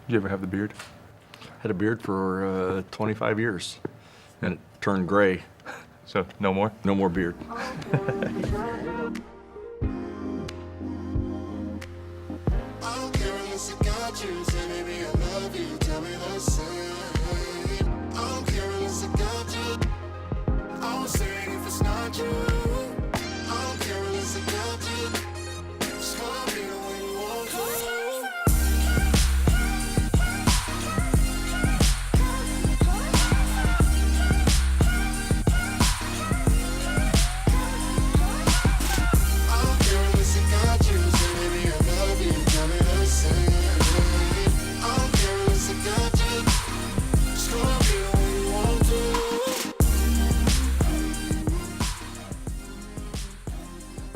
you ever have the beard? Had a beard for 25 years, and it turned gray. So no more? No more beard.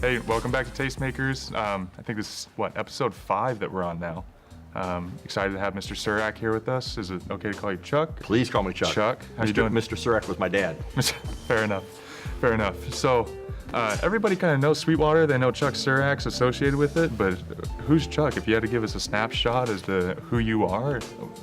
Hey, welcome back to Tastemakers. I think this is, episode 5 that we're on now. Excited to have Mr. Surack here with us. Is it okay to call you Chuck? Please call me Chuck. Chuck, how you doing? Mr. Surack was my dad. Fair enough, fair enough. So, everybody kind of knows Sweetwater. They know Chuck Surack's associated with it, but who's Chuck? If you had to give us a snapshot as to who you are,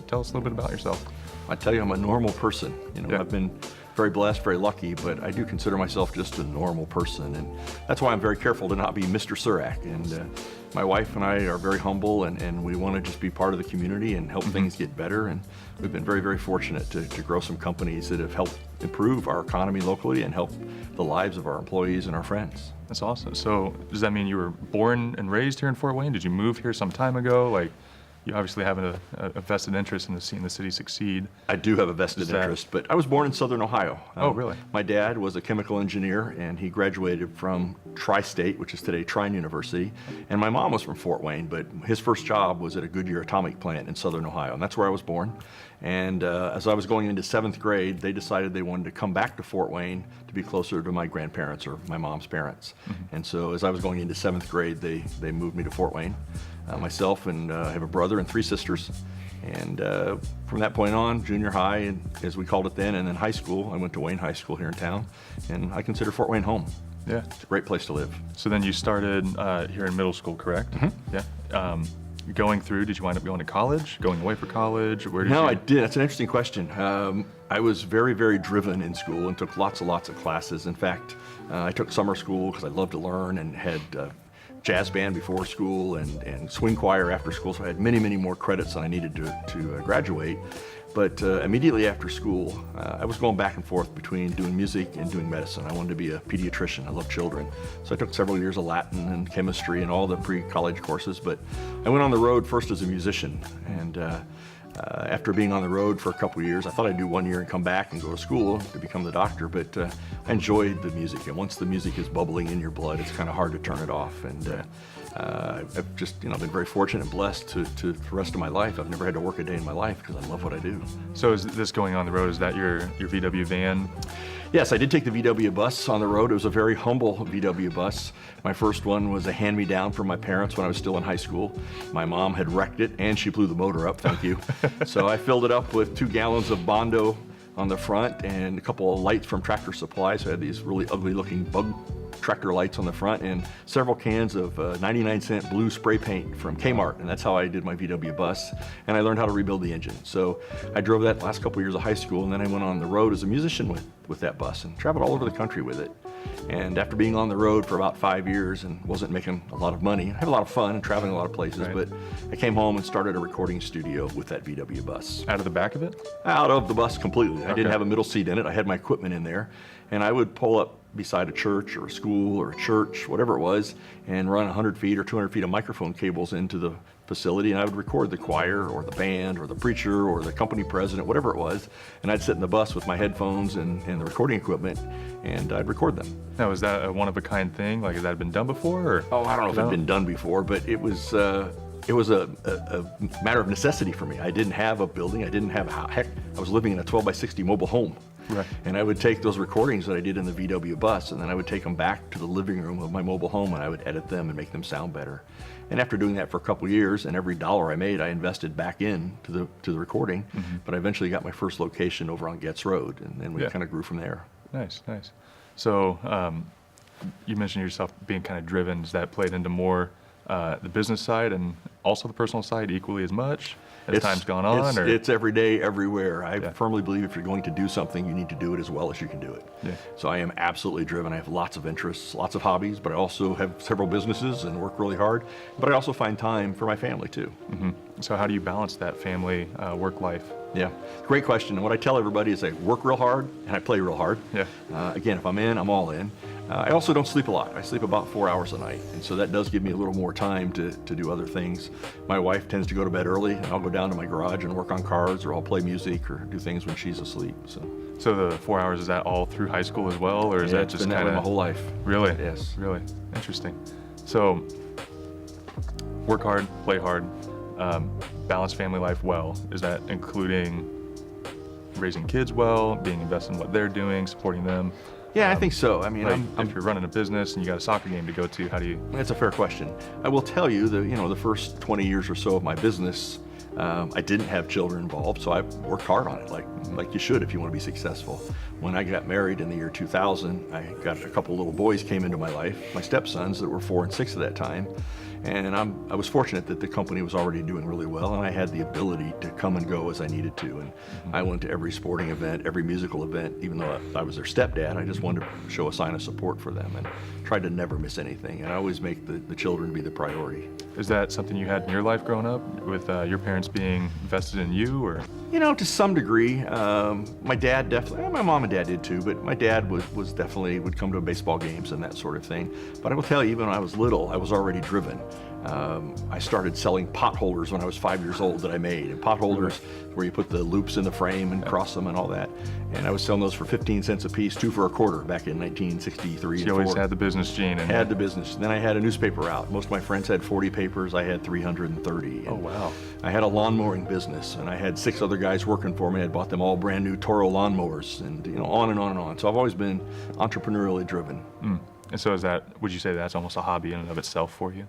tell us a little bit about yourself. I tell you, I'm a normal person. Yeah. I've been very blessed, very lucky, but I do consider myself just a normal person, and that's why I'm very careful to not be Mr. Surack. And my wife and I are very humble, and we want to just be part of the community and help things get better. And we've been very, very fortunate to grow some companies that have helped improve our economy locally and help the lives of our employees and our friends. That's awesome. So does that mean you were born and raised here in Fort Wayne? Did you move here some time ago? Like, you obviously have a vested interest in seeing the city succeed. I do have a vested interest, but I was born in Southern Ohio. Oh, really? My dad was a chemical engineer, and he graduated from Tri-State, which is today Trine University. And my mom was from Fort Wayne, but his first job was at a Goodyear atomic plant in Southern Ohio, and that's where I was born. And as I was going into 7th grade, they decided they wanted to come back to Fort Wayne to be closer to my grandparents or my mom's parents. And so as I was going into 7th grade, they moved me to Fort Wayne. Myself and I have a brother and 3 sisters. And from that point on, junior high, and as we called it then, and then high school, I went to Wayne High School here in town, and I consider Fort Wayne home. Yeah. It's a great place to live. So then you started here in middle school, correct? Yeah. Going through, did you wind up going to college, going away for college? Where did No, you... I did. That's an interesting question. I was very, very driven in school and took lots of classes. In fact, I took summer school because I loved to learn, and had jazz band before school and swing choir after school, so I had many, many more credits than I needed to graduate. But immediately after school, I was going back and forth between doing music and doing medicine. I wanted to be a pediatrician. I love children. So I took several years of Latin and chemistry and all the pre-college courses, but I went on the road first as a musician. And after being on the road for a couple of years, I thought I'd do 1 year and come back and go to school to become the doctor, but I enjoyed the music. And once the music is bubbling in your blood, it's kind of hard to turn it off. And I've just been very fortunate and blessed to the rest of my life. I've never had to work a day in my life because I love what I do. So is this going on the road, is that your VW van? Yes, I did take the VW bus on the road. It was a very humble VW bus. My first one was a hand-me-down from my parents when I was still in high school. My mom had wrecked it, and she blew the motor up, thank you. So I filled it up with 2 gallons of Bondo on the front and a couple of lights from Tractor Supply. So I had these really ugly-looking bug tractor lights on the front and several cans of 99-cent blue spray paint from Kmart, and that's how I did my VW bus. And I learned how to rebuild the engine. So I drove that last couple years of high school, and then I went on the road as a musician with that bus and traveled all over the country with it. And after being on the road for about 5 years and wasn't making a lot of money, I had a lot of fun and traveling a lot of places, right. But I came home and started a recording studio with that VW bus. Out of the back of it? Out of the bus completely. I didn't Okay. have a middle seat in it. I had my equipment in there, and I would pull up beside a church or a school or a church, whatever it was, and run 100 feet or 200 feet of microphone cables into the facility, and I would record the choir or the band or the preacher or the company president, whatever it was, and I'd sit in the bus with my headphones and the recording equipment, and I'd record them. Now, is that a one-of-a-kind thing? Like, has that been done before? Or? Oh, I don't know if it had been done before, but it was a matter of necessity for me. I didn't have a building. I didn't have I was living in a 12 by 60 mobile home. Right. And I would take those recordings that I did in the VW bus, and then I would take them back to the living room of my mobile home, and I would edit them and make them sound better. And after doing that for a couple of years, and every dollar I made, I invested back in to the recording. Mm-hmm. But I eventually got my first location over on Getz Road, and then we kind of grew from there. Nice, nice. So you mentioned yourself being kind of driven. Does that played into more the business side and also the personal side equally as much? as time's gone on? It's every day, everywhere. I Yeah. firmly believe if you're going to do something, you need to do it as well as you can do it. Yeah. So I am absolutely driven. I have lots of interests, lots of hobbies, but I also have several businesses and work really hard. But I also find time for my family too. So how do you balance that family work life? Yeah, great question. And what I tell everybody is I work real hard and I play real hard. Yeah. Again, if I'm in, I'm all in. I also don't sleep a lot. I sleep about 4 hours a night. And so that does give me a little more time to do other things. My wife tends to go to bed early, and I'll go down to my garage and work on cars, or I'll play music or do things when she's asleep. So the 4 hours, is that all through high school as well? Or is Yeah, that it's just been that kind way of my whole life. Really? Yes. Really interesting. So work hard, play hard, balance family life well. Is that including raising kids well, being invested in what they're doing, supporting them? Yeah, I think so. I mean, Like I'm if you're running a business and you got a soccer game to go to, how do you? That's a fair question. I will tell you that, the first 20 years or so of my business, I didn't have children involved, so I worked hard on it, like you should if you want to be successful. When I got married in the year 2000, I got a couple little boys came into my life, my stepsons that were 4 and 6 at that time. And I was fortunate that the company was already doing really well, and I had the ability to come and go as I needed to. And I went to every sporting event, every musical event, even though I was their stepdad. I just wanted to show a sign of support for them and tried to never miss anything. And I always make the children be the priority. Is that something you had in your life growing up, with your parents being invested in you, or? To some degree. My dad definitely, my mom and dad did too, but my dad was definitely, would come to baseball games and that sort of thing. But I will tell you, even when I was little, I was already driven. I started selling pot holders when I was 5 years old that I made. And pot holders where you put the loops in the frame and cross them and all that. And I was selling those for 15 cents a piece, 2 for a quarter back in 1963 So you always had the business gene. And had the business. Then I had a newspaper out. Most of my friends had 40 papers. I had 330. Oh, wow. I had a lawn mowing business, and I had 6 other guys working for me. I bought them all brand new Toro lawnmowers, and on and on and on. So I've always been entrepreneurially driven. And so would you say that's almost a hobby in and of itself for you?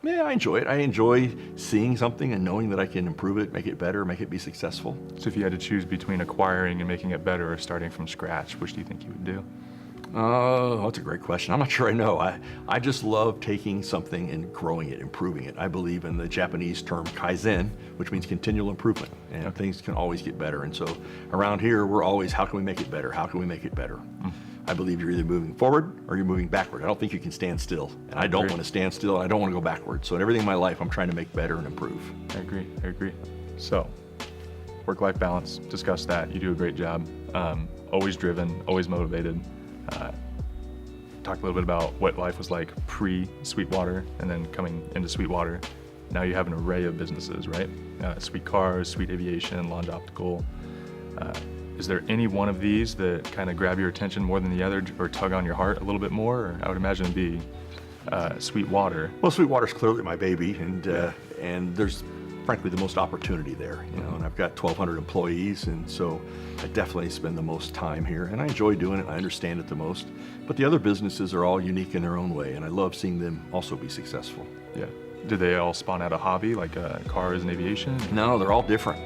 Yeah, I enjoy it. I enjoy seeing something and knowing that I can improve it, make it better, make it be successful. So if you had to choose between acquiring and making it better or starting from scratch, which do you think you would do? Oh, that's a great question. I'm not sure I know. I just love taking something and growing it, improving it. I believe in the Japanese term kaizen, which means continual improvement, and things can always get better. And so around here, we're always, how can we make it better? How can we make it better? I believe you're either moving forward or you're moving backward. I don't think you can stand still, and I don't want to stand still, and I don't want to go backward. So in everything in my life, I'm trying to make better and improve. I agree. So work-life balance, discuss that. You do a great job. Always driven, always motivated. Talk a little bit about what life was like pre-Sweetwater and then coming into Sweetwater. Now you have an array of businesses, right? Sweet Cars, Sweet Aviation, Launch Optical. Is there any one of these that kind of grab your attention more than the other, or tug on your heart a little bit more? Or I would imagine it'd be Sweetwater. Well, Sweetwater's clearly my baby, and there's frankly the most opportunity there, and I've got 1,200 employees, and so I definitely spend the most time here, and I enjoy doing it. I understand it the most. But the other businesses are all unique in their own way, and I love seeing them also be successful. Yeah. Did they all spawn out a hobby, like cars and aviation? No, they're all different.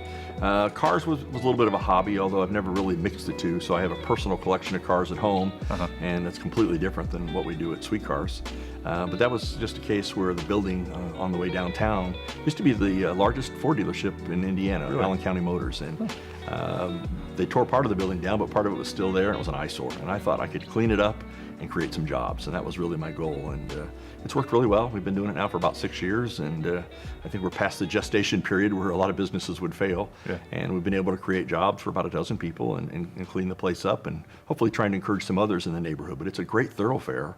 Cars was a little bit of a hobby, although I've never really mixed the two. So I have a personal collection of cars at home, and that's completely different than what we do at Sweet Cars. But that was just a case where the building on the way downtown used to be the largest Ford dealership in Indiana, Allen County Motors. And they tore part of the building down, but part of it was still there, and it was an eyesore. And I thought I could clean it up and create some jobs, and that was really my goal. And it's worked really well. We've been doing it now for about 6 years, and I think we're past the gestation period where a lot of businesses would fail. Yeah. And we've been able to create jobs for about a dozen people and clean the place up, and hopefully trying to encourage some others in the neighborhood. But it's a great thoroughfare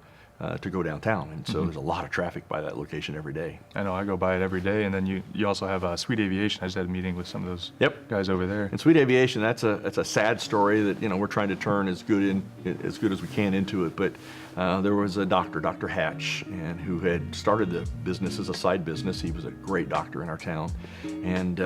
to go downtown, and so there's a lot of traffic by that location every day. I know, I go by it every day. And then you also have Sweet Aviation. I just had a meeting with some of those guys over there. And Sweet Aviation, that's a sad story that we're trying to turn as good as we can into it. But there was a doctor, Dr. Hatch, and who had started the business as a side business. He was a great doctor in our town, and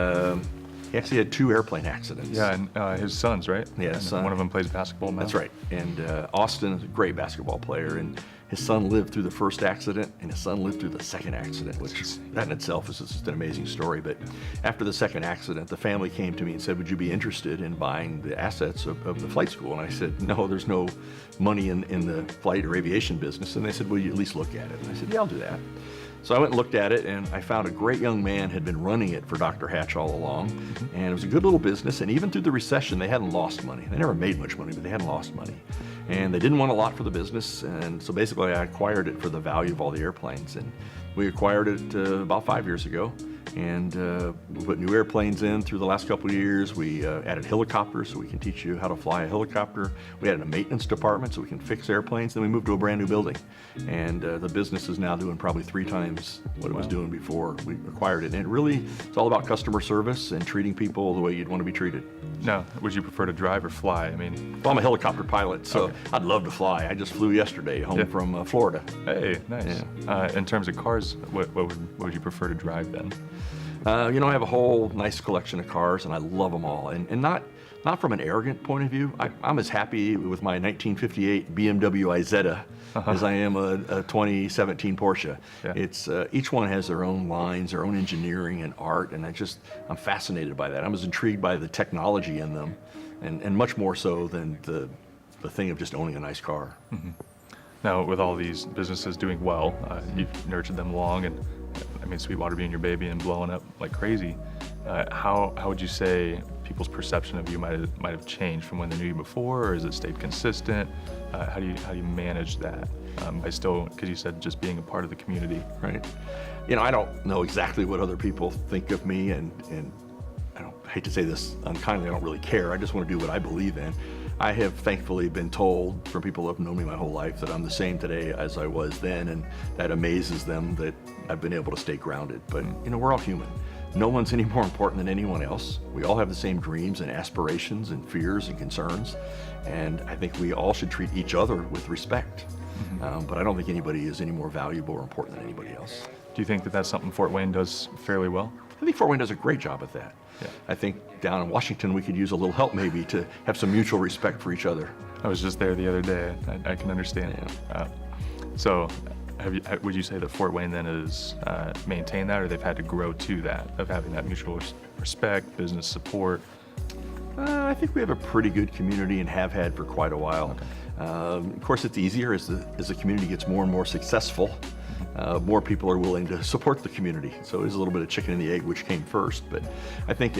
he actually had 2 airplane accidents. Yeah, and his sons, right? Yeah, and son. one of them plays basketball now. That's right. And Austin is a great basketball player, and his son lived through the first accident, and his son lived through the second accident, which that in itself is just an amazing story. But after the second accident, the family came to me and said, would you be interested in buying the assets of the flight school? And I said, no, there's no money in the flight or aviation business. And they said, will you at least look at it? And I said, yeah, I'll do that. So I went and looked at it, and I found a great young man had been running it for Dr. Hatch all along, and it was a good little business, and even through the recession, they hadn't lost money. They never made much money, but they hadn't lost money. And they didn't want a lot for the business, and so basically I acquired it for the value of all the airplanes. And we acquired it about 5 years ago, and we put new airplanes in through the last couple of years. We added helicopters so we can teach you how to fly a helicopter. We added a maintenance department so we can fix airplanes. Then we moved to a brand new building, and the business is now doing probably 3 times what it was doing before we acquired it. And it really, it's all about customer service and treating people the way you'd want to be treated. Now, would you prefer to drive or fly? I mean, Well, I'm a helicopter pilot, so Okay. I'd love to fly. I just flew yesterday home from Florida. hey, nice. In terms of cars, what would you prefer to drive then? I have a whole nice collection of cars, and I love them all. And not from an arrogant point of view. I'm as happy with my 1958 BMW Isetta as I am a 2017 Porsche. Yeah. It's each one has their own lines, their own engineering and art, and I'm fascinated by that. I'm as intrigued by the technology in them, and much more so than the thing of just owning a nice car. Now, with all these businesses doing well, you've nurtured them long, and I mean, Sweetwater being your baby and blowing up like crazy. How would you say people's perception of you might have changed from when they knew you before, or has it stayed consistent? How do you manage that? Because you said just being a part of the community. Right. I don't know exactly what other people think of me, and I hate to say this unkindly, I don't really care. I just want to do what I believe in. I have thankfully been told from people who have known me my whole life that I'm the same today as I was then, and that amazes them that I've been able to stay grounded. But, we're all human. No one's any more important than anyone else. We all have the same dreams and aspirations and fears and concerns, and I think we all should treat each other with respect. But I don't think anybody is any more valuable or important than anybody else. Do you think that that's something Fort Wayne does fairly well? I think Fort Wayne does a great job at that. Yeah. I think down in Washington we could use a little help maybe to have some mutual respect for each other. I was just there the other day. I can understand. So, would you say that Fort Wayne then has maintained that, or they've had to grow to that, of having that mutual respect, business support? I think we have a pretty good community and have had for quite a while. Of course, it's easier as the community gets more and more successful. More people are willing to support the community. So there's a little bit of chicken and the egg, which came first. But I think,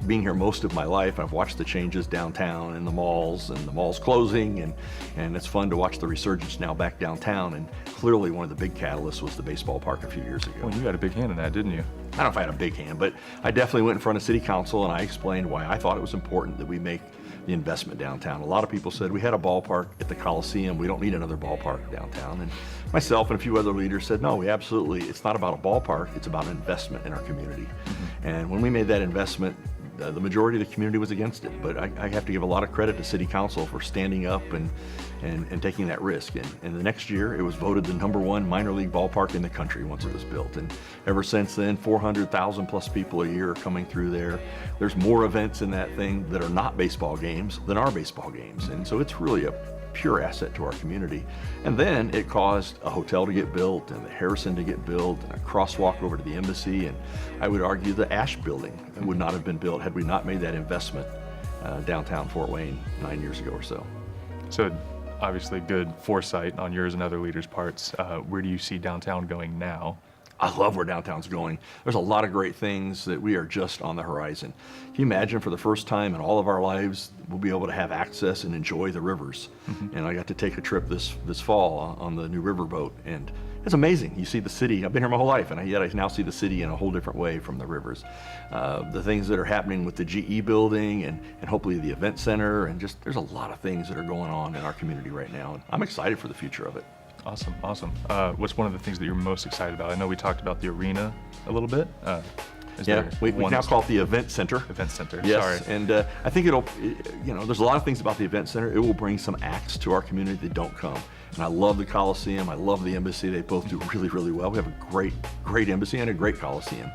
being here most of my life, I've watched the changes downtown and the malls closing, and it's fun to watch the resurgence now back downtown. And clearly one of the big catalysts was the baseball park a few years ago. Well, you had a big hand in that, didn't you? I don't know if I had a big hand, but I definitely went in front of city council and I explained why I thought it was important that we make the investment downtown. A lot of people said, we had a ballpark at the Coliseum, we don't need another ballpark downtown. And myself and a few other leaders said, no, it's not about a ballpark, it's about an investment in our community. And when we made that investment, the majority of the community was against it, but I have to give a lot of credit to City Council for standing up and taking that risk. And the next year, it was voted the #1 minor league ballpark in the country once it was built. And ever since then, 400,000 plus people a year are coming through there. There's more events in that thing that are not baseball games than are baseball games. And so it's really a pure asset to our community. And then it caused a hotel to get built and the Harrison to get built and a crosswalk over to the embassy. And I would argue the Ash building would not have been built had we not made that investment downtown Fort Wayne 9 years ago or so. So obviously good foresight on yours and other leaders' parts. Where do you see downtown going now? I love where downtown's going. There's a lot of great things that we are just on the horizon. Can you imagine for the first time in all of our lives, we'll be able to have access and enjoy the rivers. And I got to take a trip this fall on the new riverboat, and it's amazing. You see the city. I've been here my whole life, and yet I now see the city in a whole different way from the rivers. The things that are happening with the GE building and hopefully the event center, and just there's a lot of things that are going on in our community right now. And I'm excited for the future of it. Awesome. What's one of the things that you're most excited about? I know we talked about the arena a little bit. We now call it the event center. Event center. Yes, Sorry. and I think there's a lot of things about the event center. It will bring some acts to our community that don't come. And I love the Coliseum. I love the embassy. They both do really, really well. We have a great embassy and a great Coliseum.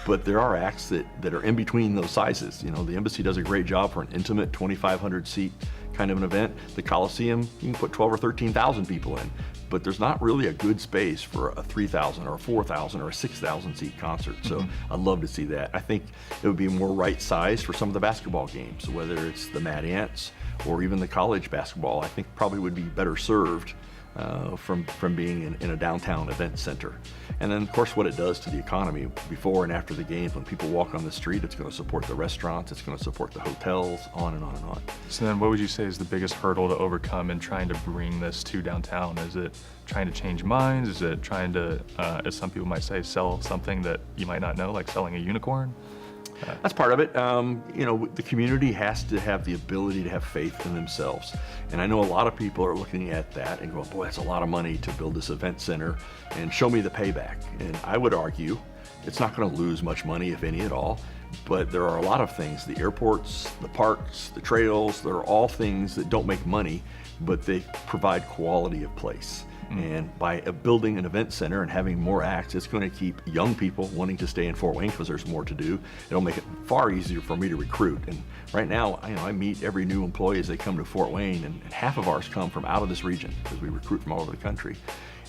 But there are acts that are in between those sizes. The embassy does a great job for an intimate 2,500 seat kind of an event. The Coliseum, you can put 12 or 13,000 people in, but there's not really a good space for a 3,000 or a 4,000 or a 6,000 seat concert. So I'd love to see that. I think it would be more right sized for some of the basketball games, whether it's the Mad Ants or even the college basketball. I think probably would be better served from being in a downtown event center. And then, of course, what it does to the economy before and after the games. When people walk on the street, it's going to support the restaurants, it's going to support the hotels, on and on and on. So then what would you say is the biggest hurdle to overcome in trying to bring this to downtown? Is it trying to change minds? Is it trying to, as some people might say, sell something that you might not know, like selling a unicorn? That's part of it. The community has to have the ability to have faith in themselves. And I know a lot of people are looking at that and going, boy, that's a lot of money to build this event center, and show me the payback. And I would argue it's not going to lose much money, if any at all. But there are a lot of things, the airports, the parks, the trails, they're all things that don't make money, but they provide quality of place. And by building an event center and having more acts, it's going to keep young people wanting to stay in Fort Wayne because there's more to do. It'll make it far easier for me to recruit. And right now, I meet every new employee as they come to Fort Wayne, and half of ours come from out of this region because we recruit from all over the country.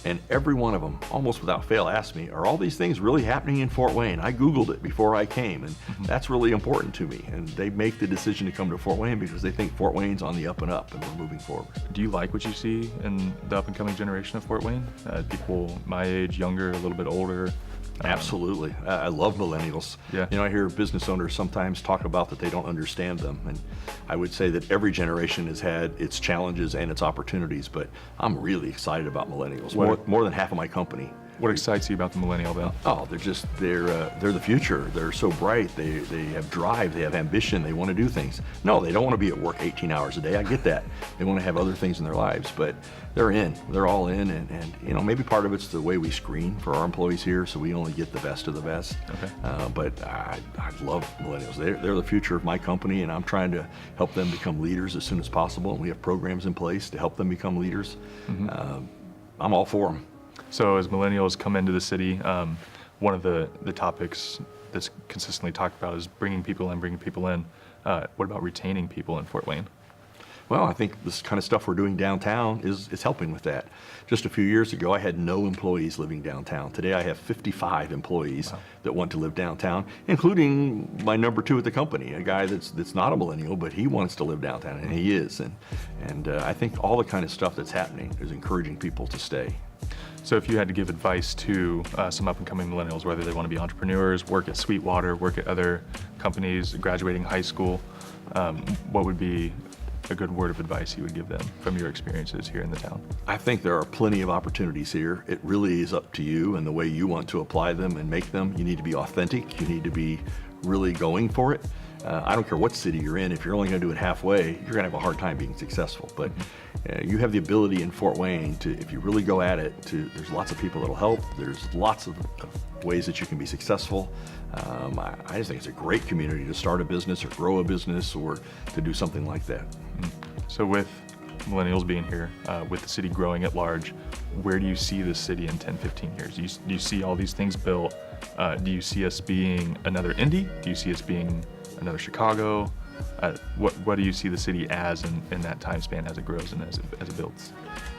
And every one of them, almost without fail, asked me, are all these things really happening in Fort Wayne? I Googled it before I came, and that's really important to me. And they make the decision to come to Fort Wayne because they think Fort Wayne's on the up and up, and we're moving forward. Do you like what you see in the up-and-coming generation of Fort Wayne? People my age, younger, a little bit older? Absolutely. I love millennials. Yeah. I hear business owners sometimes talk about that they don't understand them. And I would say that every generation has had its challenges and its opportunities, but I'm really excited about millennials. More than half of my company. What excites you about the millennial, then? Oh, they're the future. They're so bright. They have drive. They have ambition. They want to do things. No, they don't want to be at work 18 hours a day. I get that. They want to have other things in their lives, but they're in. They're all in, and maybe part of it's the way we screen for our employees here, so we only get the best of the best. Okay. But I love millennials. They're the future of my company, and I'm trying to help them become leaders as soon as possible. And we have programs in place to help them become leaders. I'm all for them. So as millennials come into the city, one of the topics that's consistently talked about is bringing people in. What about retaining people in Fort Wayne? Well, I think this kind of stuff we're doing downtown is helping with that. Just a few years ago, I had no employees living downtown. Today, I have 55 employees that want to live downtown, including my number 2 at the company, a guy that's not a millennial, but he wants to live downtown, and he is. And I think all the kind of stuff that's happening is encouraging people to stay. So if you had to give advice to some up-and-coming millennials, whether they want to be entrepreneurs, work at Sweetwater, work at other companies, graduating high school, what would be a good word of advice you would give them from your experiences here in the town? I think there are plenty of opportunities here. It really is up to you and the way you want to apply them and make them. You need to be authentic. You need to be really going for it. I don't care what city you're in. If you're only going to do it halfway, you're going to have a hard time being successful. But you have the ability in Fort Wayne to, if you really go at it, there's lots of people that'll help. There's lots of ways that you can be successful. I just think it's a great community to start a business or grow a business or to do something like that. So with millennials being here, with the city growing at large, where do you see the city in 10, 15 years? Do you see all these things built? Do you see us being another Indy? Do you see us being another Chicago? What do you see the city as in that time span as it grows and as it builds?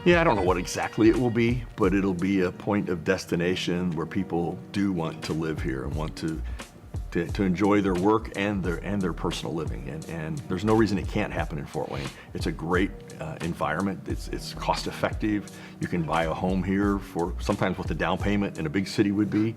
Yeah, I don't know what exactly it will be, but it'll be a point of destination where people do want to live here and want to enjoy their work and their personal living. And there's no reason it can't happen in Fort Wayne. It's a great environment. It's cost effective. You can buy a home here for sometimes what the down payment in a big city would be.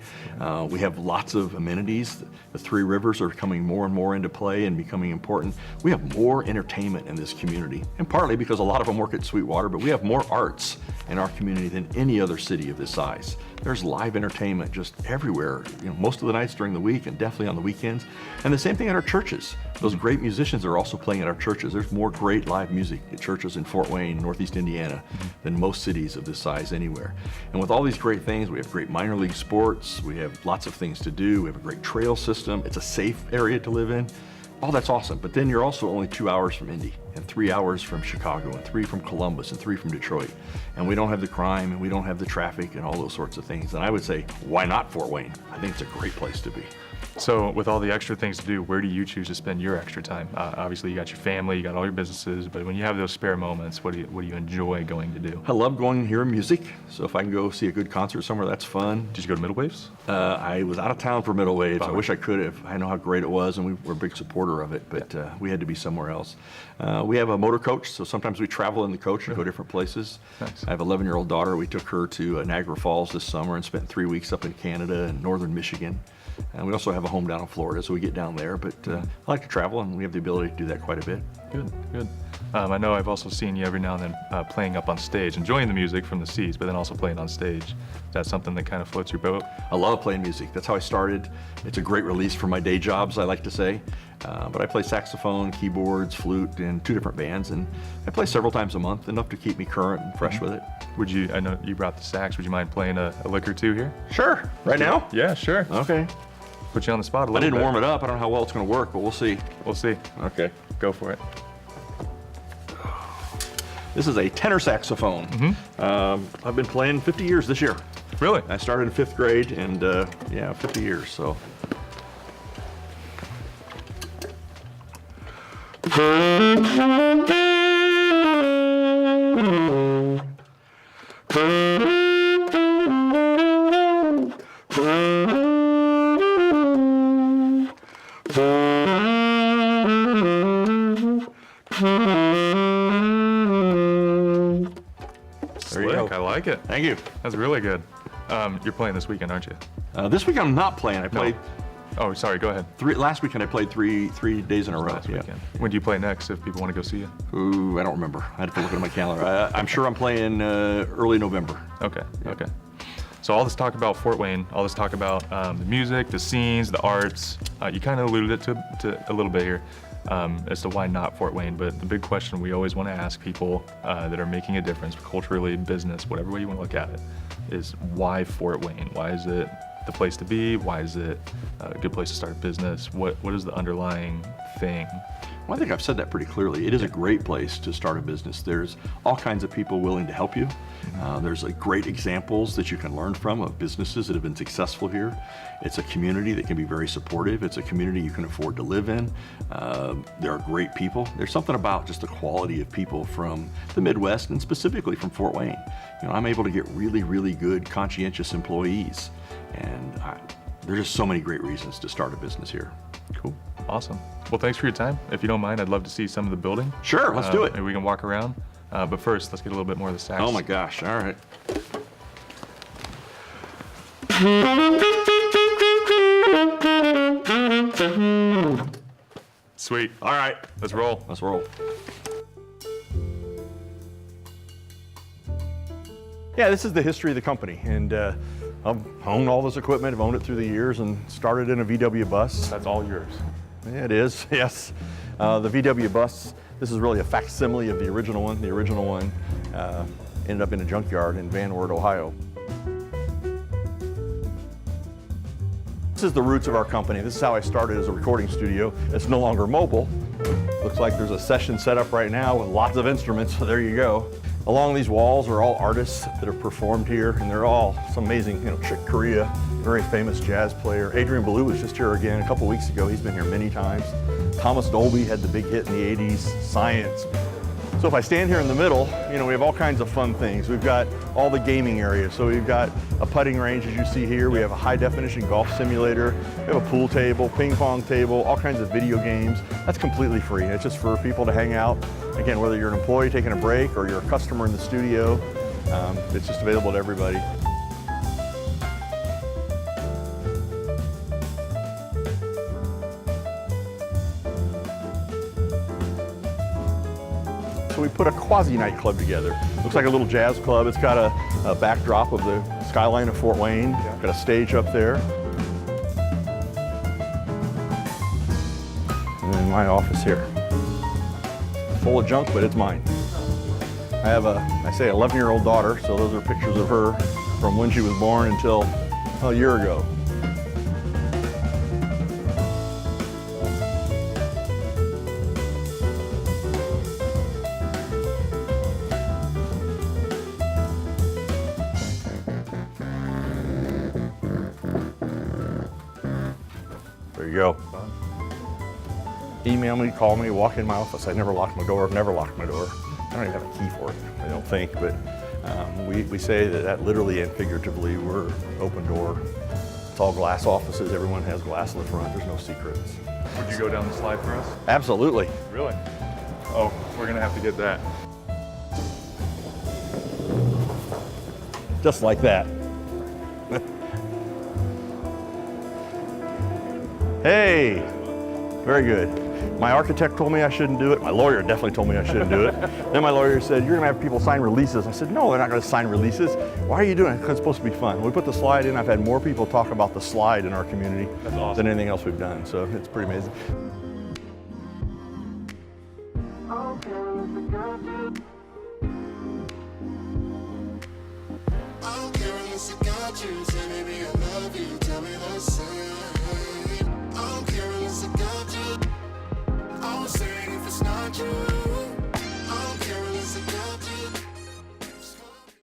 We have lots of amenities. The Three Rivers are coming more and more into play and becoming important. We have more entertainment in this community, and partly because a lot of them work at Sweetwater, but we have more arts in our community than any other city of this size. There's live entertainment just everywhere, most of the nights during the week and definitely on the weekends. And the same thing at our churches. Those great musicians are also playing at our churches. There's more great live music at churches in Fort Wayne, Northeast Indiana, than most cities of this size anywhere. And with all these great things, we have great minor league sports, we have lots of things to do, we have a great trail system, it's a safe area to live in. All that's awesome, but then you're also only 2 hours from Indy, and 3 hours from Chicago, and 3 from Columbus, and 3 from Detroit. And we don't have the crime, and we don't have the traffic, and all those sorts of things. And I would say, why not Fort Wayne? I think it's a great place to be. So with all the extra things to do, where do you choose to spend your extra time? Obviously, you got your family, you got all your businesses, but when you have those spare moments, what do you enjoy going to do? I love going and hearing music, so if I can go see a good concert somewhere, that's fun. Did you go to Middle Waves? I was out of town for Middle Waves. I wish I could have. I know how great it was, and we were a big supporter of it, but we had to be somewhere else. We have a motor coach, so sometimes we travel in the coach and go different places. Nice. I have an 11-year-old daughter. We took her to Niagara Falls this summer and spent 3 weeks up in Canada and northern Michigan. And we also have a home down in Florida, so we get down there. But I like to travel, and we have the ability to do that quite a bit. Good, good. I know I've also seen you every now and then playing up on stage, enjoying the music from the seats, but then also playing on stage. Is that something that kind of floats your boat? I love playing music. That's how I started. It's a great release from my day jobs, I like to say. But I play saxophone, keyboards, flute in 2 different bands, and I play several times a month, enough to keep me current and fresh with it. I know you brought the sax, would you mind playing a lick or two here? Sure. Right now? Yeah, sure. Okay. Put you on the spot a I little bit. didn't warm it up. I don't know how well it's going to work, but we'll see. We'll see. Okay. Go for it. This is a tenor saxophone. I've been playing 50 years this year. Really? I started in 5th grade, and yeah, 50 years, so. There you Slick, go. I like it. Thank you. That's really good. You're playing this weekend, aren't you? This week I'm not playing. I played Oh, sorry, go ahead. last weekend. I played three days in a row. Last weekend. When do you play next if people want to go see you? Ooh, I don't remember. I had to look at my calendar. I'm sure I'm playing early November. Okay, okay. So all this talk about Fort Wayne, all this talk about the music, the scenes, the arts, you kind of alluded it to a little bit here as to why not Fort Wayne, but the big question we always want to ask people that are making a difference culturally, business, whatever way you want to look at it, is why Fort Wayne? Why is it the place to be? Why is it a good place to start a business? What is the underlying thing? Well, I think I've said that pretty clearly. It is a great place to start a business. There's all kinds of people willing to help you. There's great examples that you can learn from of businesses that have been successful here. It's a community that can be very supportive. It's a community you can afford to live in. There are great people. There's something about just the quality of people from the Midwest and specifically from Fort Wayne. You know, I'm able to get really, really good, conscientious employees. And there's just so many great reasons to start a business here. Cool, awesome. Well, thanks for your time. If you don't mind, I'd love to see some of the building. Sure, let's do it. Maybe we can walk around. But first, let's get a little bit more of the sax. Oh my gosh, all right. Sweet. All right, Let's roll. let's roll. Yeah, this is the history of the company, and I've owned all this equipment. I've owned it through the years and started in a VW bus. That's all yours. Yeah, it is, yes. The VW bus, this is really a facsimile of the original one. The original one ended up in a junkyard in Van Wert, Ohio. This is the roots of our company. This is how I started as a recording studio. It's no longer mobile. Looks like there's a session set up right now with lots of instruments, so there you go. Along these walls are all artists that have performed here, and they're all some amazing, Chick Corea, very famous jazz player. Adrian Ballou was just here again a couple weeks ago. He's been here many times. Thomas Dolby had the big hit in the 80s, Science. So if I stand here in the middle, we have all kinds of fun things. We've got all the gaming areas. So we've got a putting range, as you see here. We have a high definition golf simulator. We have a pool table, ping pong table, all kinds of video games. That's completely free. It's just for people to hang out. Again, whether you're an employee taking a break or you're a customer in the studio, it's just available to everybody. So we put a quasi nightclub together. Looks like a little jazz club. It's got a backdrop of the skyline of Fort Wayne. Got a stage up there. And then my office here. Full of junk, but it's mine. I have I say 11-year-old daughter, so those are pictures of her from when she was born until a year ago. go. Email me, call me, walk in my office. I never locked my door. I've never locked my door. I don't even have a key for it, I don't think. But we say that literally and figuratively, we're open door. It's all glass offices. Everyone has glass in the front. There's no secrets. Would you go down the slide for us? Absolutely. Really? Oh, we're gonna have to get that. Just like that. Hey, very good. My architect told me I shouldn't do it. My lawyer definitely told me I shouldn't do it. Then my lawyer said, you're gonna have people sign releases. I said, no, they're not gonna sign releases. Why are you doing it? Because it's supposed to be fun. When we put the slide in, I've had more people talk about the slide in our community than anything else we've done. So it's pretty amazing. I don't care unless I got you. Say, baby, I love you. Tell me the same.